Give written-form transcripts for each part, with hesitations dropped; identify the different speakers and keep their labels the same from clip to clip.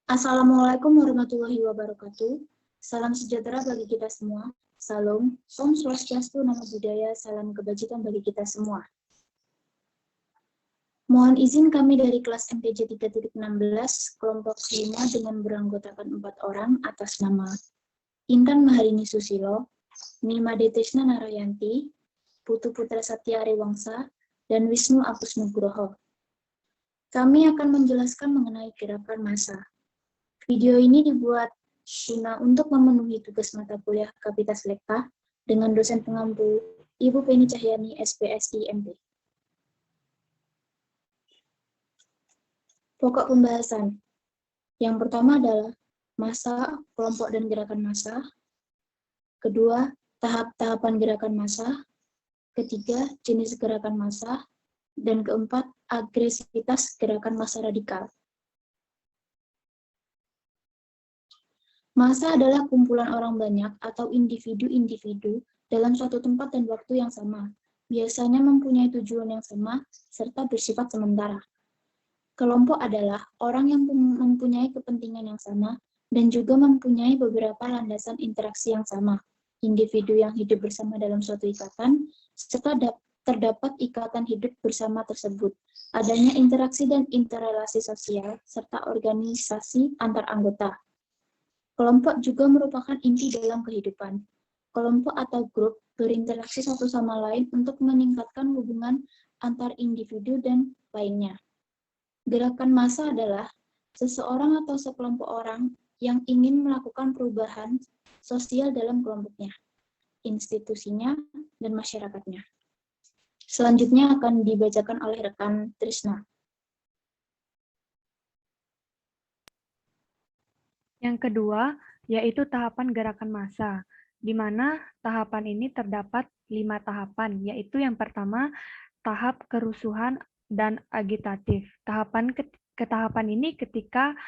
Speaker 1: Assalamualaikum warahmatullahi wabarakatuh. Salam sejahtera bagi kita semua. Salam, Om Swastiastu, Namo Buddhaya, salam kebajikan bagi kita semua. Mohon izin kami dari kelas MPJ 3.16, kelompok 5 dengan beranggotakan 4 orang atas nama Intan Maharini Susilo, Nima Detesna Narayanti, Putu Putra Satya Ariwangsa, dan Wisnu Agus Nugroho. Kami akan menjelaskan mengenai gerakan massa. Video ini dibuat guna untuk memenuhi tugas mata kuliah Kapitas Lekta dengan dosen pengampu Ibu Penny Cahyani, SPSI MP. Pokok pembahasan. Yang pertama adalah massa, kelompok dan gerakan massa. Kedua, tahap-tahapan gerakan massa. Ketiga, jenis gerakan massa. Dan keempat, agresivitas gerakan massa radikal. Massa adalah kumpulan orang banyak atau individu-individu dalam suatu tempat dan waktu yang sama. Biasanya mempunyai tujuan yang sama serta bersifat sementara. Kelompok adalah orang yang mempunyai kepentingan yang sama dan juga mempunyai beberapa landasan interaksi yang sama. Individu yang hidup bersama dalam suatu ikatan, serta terdapat ikatan hidup bersama tersebut. Adanya interaksi dan interrelasi sosial, serta organisasi antar anggota. Kelompok juga merupakan inti dalam kehidupan. Kelompok atau grup berinteraksi satu sama lain untuk meningkatkan hubungan antar individu dan lainnya. Gerakan massa adalah seseorang atau sekelompok orang yang ingin melakukan perubahan sosial dalam kelompoknya, institusinya, dan masyarakatnya. Selanjutnya akan dibacakan oleh rekan Trisna.
Speaker 2: Yang kedua, yaitu tahapan gerakan massa, di mana tahapan ini terdapat 5 tahapan, yaitu yang pertama, tahap kerusuhan dan agitatif. Tahapan ini ketika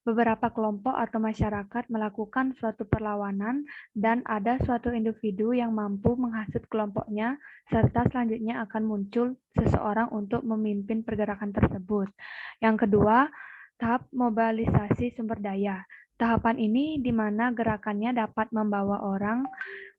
Speaker 2: beberapa kelompok atau masyarakat melakukan suatu perlawanan dan ada suatu individu yang mampu menghasut kelompoknya, serta selanjutnya akan muncul seseorang untuk memimpin pergerakan tersebut. Yang kedua, tahap mobilisasi sumber daya. Tahapan ini di mana gerakannya dapat membawa orang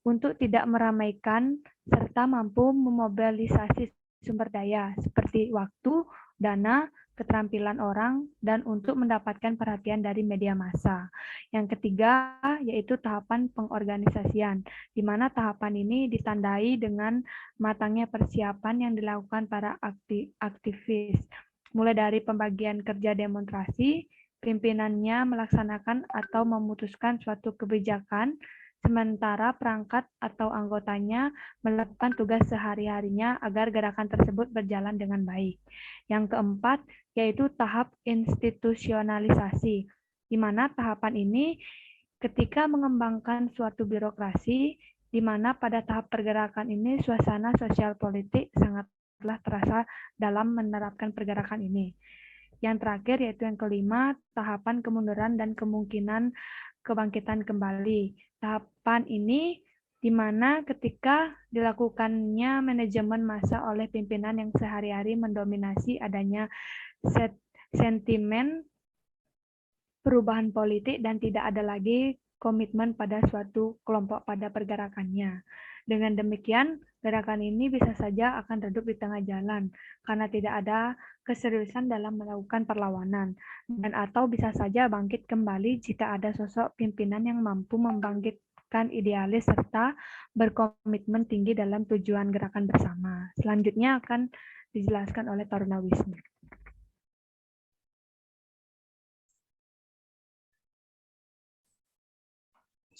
Speaker 2: untuk tidak meramaikan serta mampu memobilisasi sumber daya seperti waktu, dana, keterampilan orang, dan untuk mendapatkan perhatian dari media massa. Yang ketiga, yaitu tahapan pengorganisasian, di mana tahapan ini ditandai dengan matangnya persiapan yang dilakukan para aktivis, mulai dari pembagian kerja demonstrasi, pimpinannya melaksanakan atau memutuskan suatu kebijakan, sementara perangkat atau anggotanya melakukan tugas sehari-harinya agar gerakan tersebut berjalan dengan baik. Yang keempat, yaitu tahap institusionalisasi, di mana tahapan ini ketika mengembangkan suatu birokrasi, di mana pada tahap pergerakan ini suasana sosial politik sangatlah terasa dalam menerapkan pergerakan ini. Yang terakhir, yaitu yang kelima, tahapan kemunduran dan kemungkinan kebangkitan kembali. Tahapan ini di mana ketika dilakukannya manajemen massa oleh pimpinan yang sehari-hari mendominasi adanya sentimen perubahan politik dan tidak ada lagi komitmen pada suatu kelompok pada pergerakannya. Dengan demikian, gerakan ini bisa saja akan redup di tengah jalan karena tidak ada keseriusan dalam melakukan perlawanan, dan atau bisa saja bangkit kembali jika ada sosok pimpinan yang mampu membangkitkan idealis serta berkomitmen tinggi dalam tujuan gerakan bersama. Selanjutnya akan dijelaskan oleh Taruna Wisnu.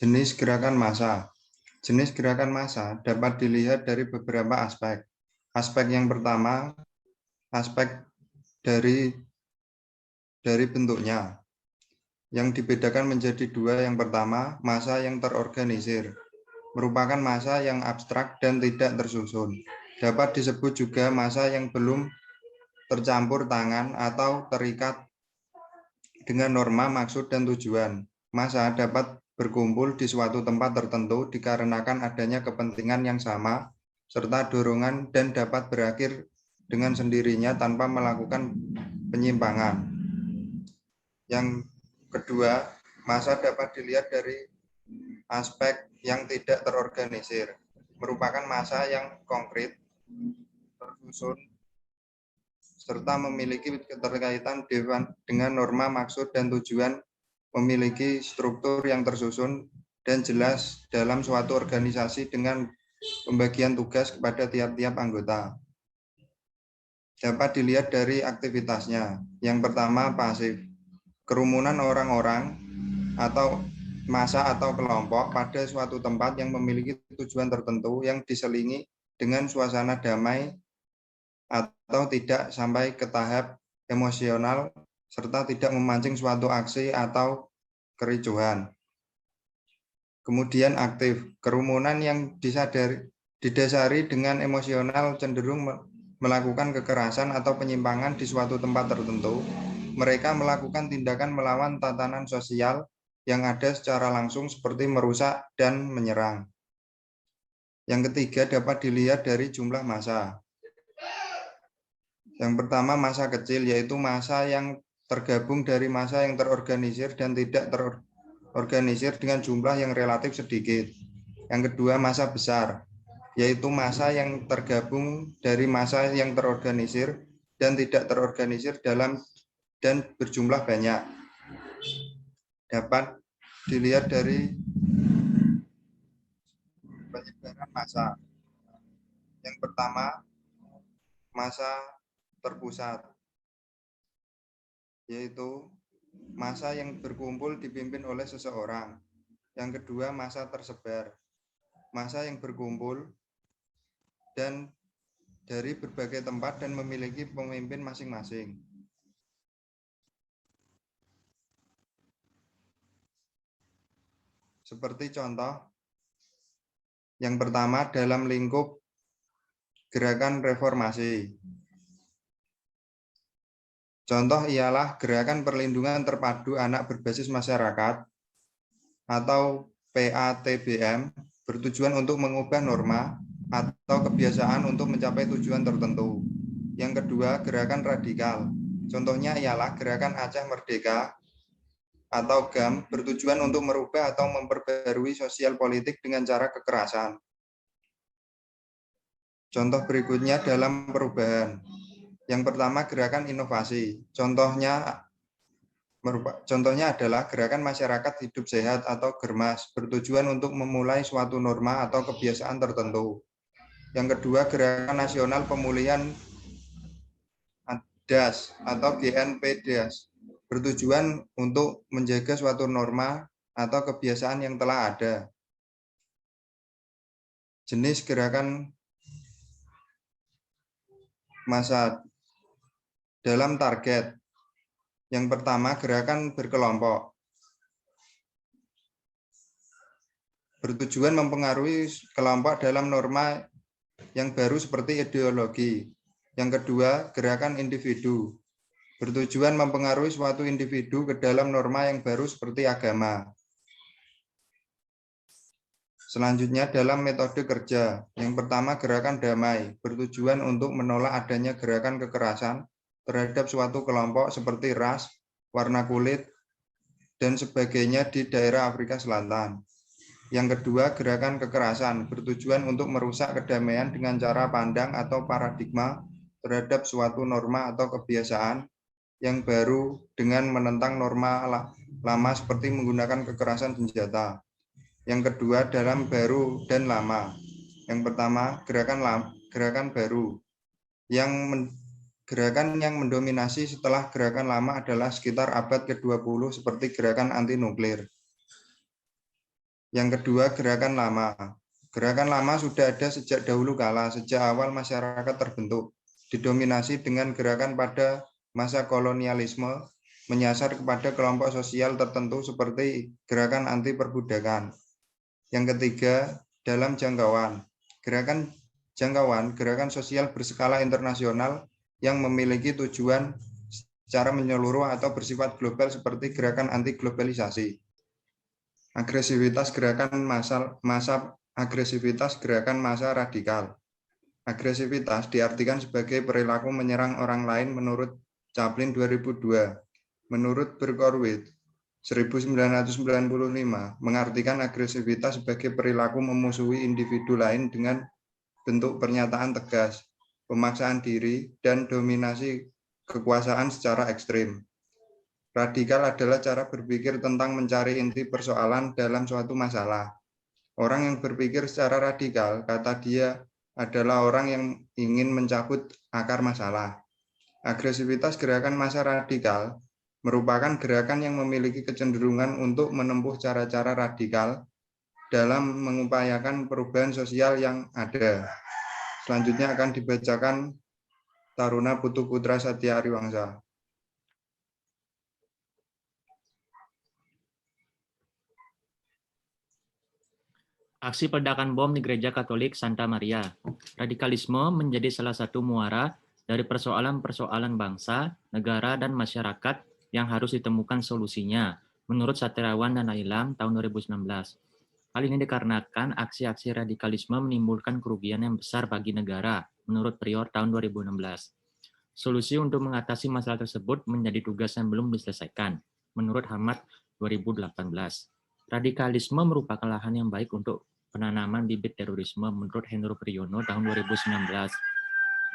Speaker 3: Jenis gerakan massa. Jenis gerakan massa dapat dilihat dari beberapa aspek. Aspek yang pertama, aspek dari bentuknya. Yang dibedakan menjadi dua. Yang pertama, massa yang terorganisir. Merupakan massa yang abstrak dan tidak tersusun. Dapat disebut juga massa yang belum tercampur tangan atau terikat dengan norma, maksud, dan tujuan. Massa dapat berkumpul di suatu tempat tertentu dikarenakan adanya kepentingan yang sama serta dorongan dan dapat berakhir dengan sendirinya tanpa melakukan penyimpangan. Yang Kedua, massa dapat dilihat dari aspek yang tidak terorganisir, merupakan massa yang konkret, tersusun, serta memiliki keterkaitan dengan norma, maksud, dan tujuan, memiliki struktur yang tersusun dan jelas dalam suatu organisasi dengan pembagian tugas kepada tiap-tiap anggota. Dapat dilihat dari aktivitasnya. Yang pertama, pasif. Kerumunan orang-orang atau massa atau kelompok pada suatu tempat yang memiliki tujuan tertentu yang diselingi dengan suasana damai atau tidak sampai ke tahap emosional serta tidak memancing suatu aksi atau kericuhan. Kemudian aktif, kerumunan yang didasari dengan emosional cenderung melakukan kekerasan atau penyimpangan di suatu tempat tertentu. Mereka melakukan tindakan melawan tatanan sosial yang ada secara langsung seperti merusak dan menyerang. Yang ketiga dapat dilihat dari jumlah massa. Yang pertama massa kecil, yaitu massa yang tergabung dari massa yang terorganisir dan tidak terorganisir dengan jumlah yang relatif sedikit. Yang kedua massa besar, yaitu massa yang tergabung dari massa yang terorganisir dan tidak terorganisir dan berjumlah banyak. Dapat dilihat dari penyebaran massa. Yang pertama, massa terpusat, yaitu massa yang berkumpul dipimpin oleh seseorang. Yang kedua, massa tersebar, massa yang berkumpul dan dari berbagai tempat dan memiliki pemimpin masing-masing. Seperti contoh, yang pertama dalam lingkup gerakan reformasi. Contoh ialah gerakan perlindungan terpadu anak berbasis masyarakat atau PATBM bertujuan untuk mengubah norma atau kebiasaan untuk mencapai tujuan tertentu. Yang kedua, gerakan radikal. Contohnya ialah gerakan Aceh Merdeka atau GAM bertujuan untuk merubah atau memperbarui sosial politik dengan cara kekerasan. Contoh berikutnya dalam perubahan. Yang pertama gerakan inovasi. Contohnya adalah gerakan masyarakat hidup sehat atau GERMAS bertujuan untuk memulai suatu norma atau kebiasaan tertentu. Yang kedua gerakan nasional pemulihan DAS atau GNP-DAS bertujuan untuk menjaga suatu norma atau kebiasaan yang telah ada. Jenis gerakan massa dalam target. Yang pertama, gerakan berkelompok. Bertujuan mempengaruhi kelompok dalam norma yang baru seperti ideologi. Yang kedua, gerakan individu. Bertujuan mempengaruhi suatu individu ke dalam norma yang baru seperti agama. Selanjutnya dalam metode kerja. Yang pertama gerakan damai, bertujuan untuk menolak adanya gerakan kekerasan terhadap suatu kelompok seperti ras, warna kulit, dan sebagainya di daerah Afrika Selatan. Yang kedua gerakan kekerasan, bertujuan untuk merusak kedamaian dengan cara pandang atau paradigma terhadap suatu norma atau kebiasaan yang baru dengan menentang norma lama seperti menggunakan kekerasan senjata. Yang kedua dalam baru dan lama. Yang pertama gerakan baru. Gerakan yang mendominasi setelah gerakan lama adalah sekitar abad ke-20 seperti gerakan anti nuklir. Yang kedua gerakan lama. Gerakan lama sudah ada sejak dahulu kala, sejak awal masyarakat terbentuk, didominasi dengan gerakan pada masa kolonialisme, menyasar kepada kelompok sosial tertentu seperti gerakan anti perbudakan. Yang ketiga, dalam jangkauan. Gerakan jangkauan, gerakan sosial berskala internasional yang memiliki tujuan secara menyeluruh atau bersifat global seperti gerakan anti globalisasi. Agresivitas gerakan agresivitas gerakan massa radikal. Agresivitas diartikan sebagai perilaku menyerang orang lain menurut Chaplin 2002. Menurut Berkowitz, 1995 mengartikan agresivitas sebagai perilaku memusuhi individu lain dengan bentuk pernyataan tegas, pemaksaan diri, dan dominasi kekuasaan secara ekstrim. Radikal adalah cara berpikir tentang mencari inti persoalan dalam suatu masalah. Orang yang berpikir secara radikal, kata dia, adalah orang yang ingin mencabut akar masalah. Agresivitas gerakan massa radikal merupakan gerakan yang memiliki kecenderungan untuk menempuh cara-cara radikal dalam mengupayakan perubahan sosial yang ada. Selanjutnya akan dibacakan Taruna Putu Putra Satya Ariwangsa.
Speaker 4: Aksi peledakan bom di Gereja Katolik Santa Maria. Radikalisme menjadi salah satu muara dari persoalan-persoalan bangsa, negara, dan masyarakat yang harus ditemukan solusinya, menurut Satriawan dan Ilham tahun 2019. Hal ini dikarenakan aksi-aksi radikalisme menimbulkan kerugian yang besar bagi negara, menurut Prior tahun 2016. Solusi untuk mengatasi masalah tersebut menjadi tugas yang belum diselesaikan, menurut Hamad 2018. Radikalisme merupakan lahan yang baik untuk penanaman bibit terorisme menurut Hendro Priyono tahun 2019.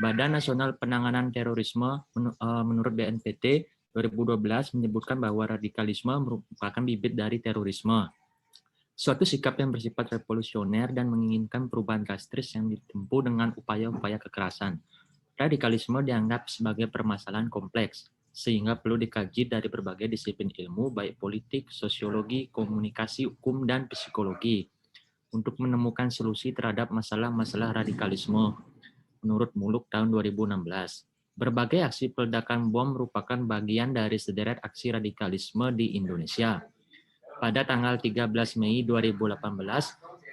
Speaker 4: Badan Nasional Penanganan Terorisme menurut BNPT 2012 menyebutkan bahwa radikalisme merupakan bibit dari terorisme. Suatu sikap yang bersifat revolusioner dan menginginkan perubahan drastis yang ditempuh dengan upaya-upaya kekerasan. Radikalisme dianggap sebagai permasalahan kompleks, sehingga perlu dikaji dari berbagai disiplin ilmu, baik politik, sosiologi, komunikasi, hukum, dan psikologi, untuk menemukan solusi terhadap masalah-masalah radikalisme, menurut Muluk tahun 2016. Berbagai aksi peledakan bom merupakan bagian dari sederet aksi radikalisme di Indonesia. Pada tanggal 13 Mei 2018,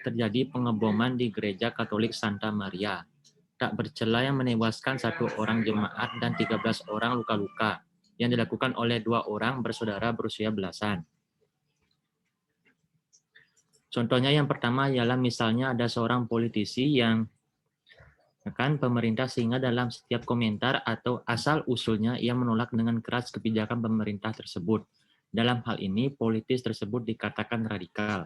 Speaker 4: terjadi pengeboman di Gereja Katolik Santa Maria. Tak bercela yang menewaskan 1 orang jemaat dan 13 orang luka-luka, yang dilakukan oleh 2 orang bersaudara berusia belasan. Contohnya yang pertama ialah misalnya ada seorang politisi yang menekan pemerintah sehingga dalam setiap komentar atau asal-usulnya ia menolak dengan keras kebijakan pemerintah tersebut. Dalam hal ini, politis tersebut dikatakan radikal.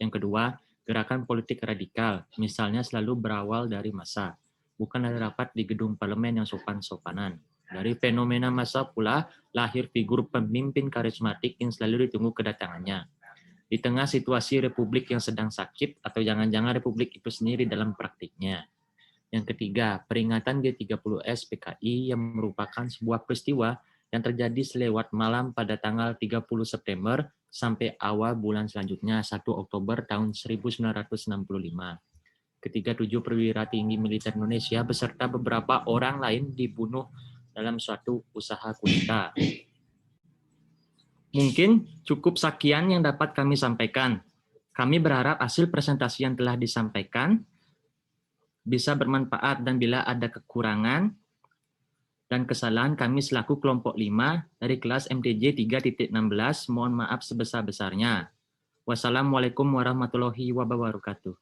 Speaker 4: Yang kedua, gerakan politik radikal, misalnya selalu berawal dari massa, bukan dari rapat di gedung parlemen yang sopan-sopanan. Dari fenomena massa pula lahir figur pemimpin karismatik yang selalu ditunggu kedatangannya. Di tengah situasi Republik yang sedang sakit atau jangan-jangan Republik itu sendiri dalam praktiknya. Yang ketiga, peringatan G30S PKI yang merupakan sebuah peristiwa yang terjadi selewat malam pada tanggal 30 September sampai awal bulan selanjutnya 1 Oktober tahun 1965. Ketika 7 perwira tinggi militer Indonesia beserta beberapa orang lain dibunuh dalam suatu usaha kudeta. Mungkin cukup sekian yang dapat kami sampaikan. Kami berharap hasil presentasi yang telah disampaikan bisa bermanfaat, dan bila ada kekurangan dan kesalahan kami selaku kelompok 5 dari kelas MTJ 3.16 mohon maaf sebesar-besarnya. Wassalamualaikum warahmatullahi wabarakatuh.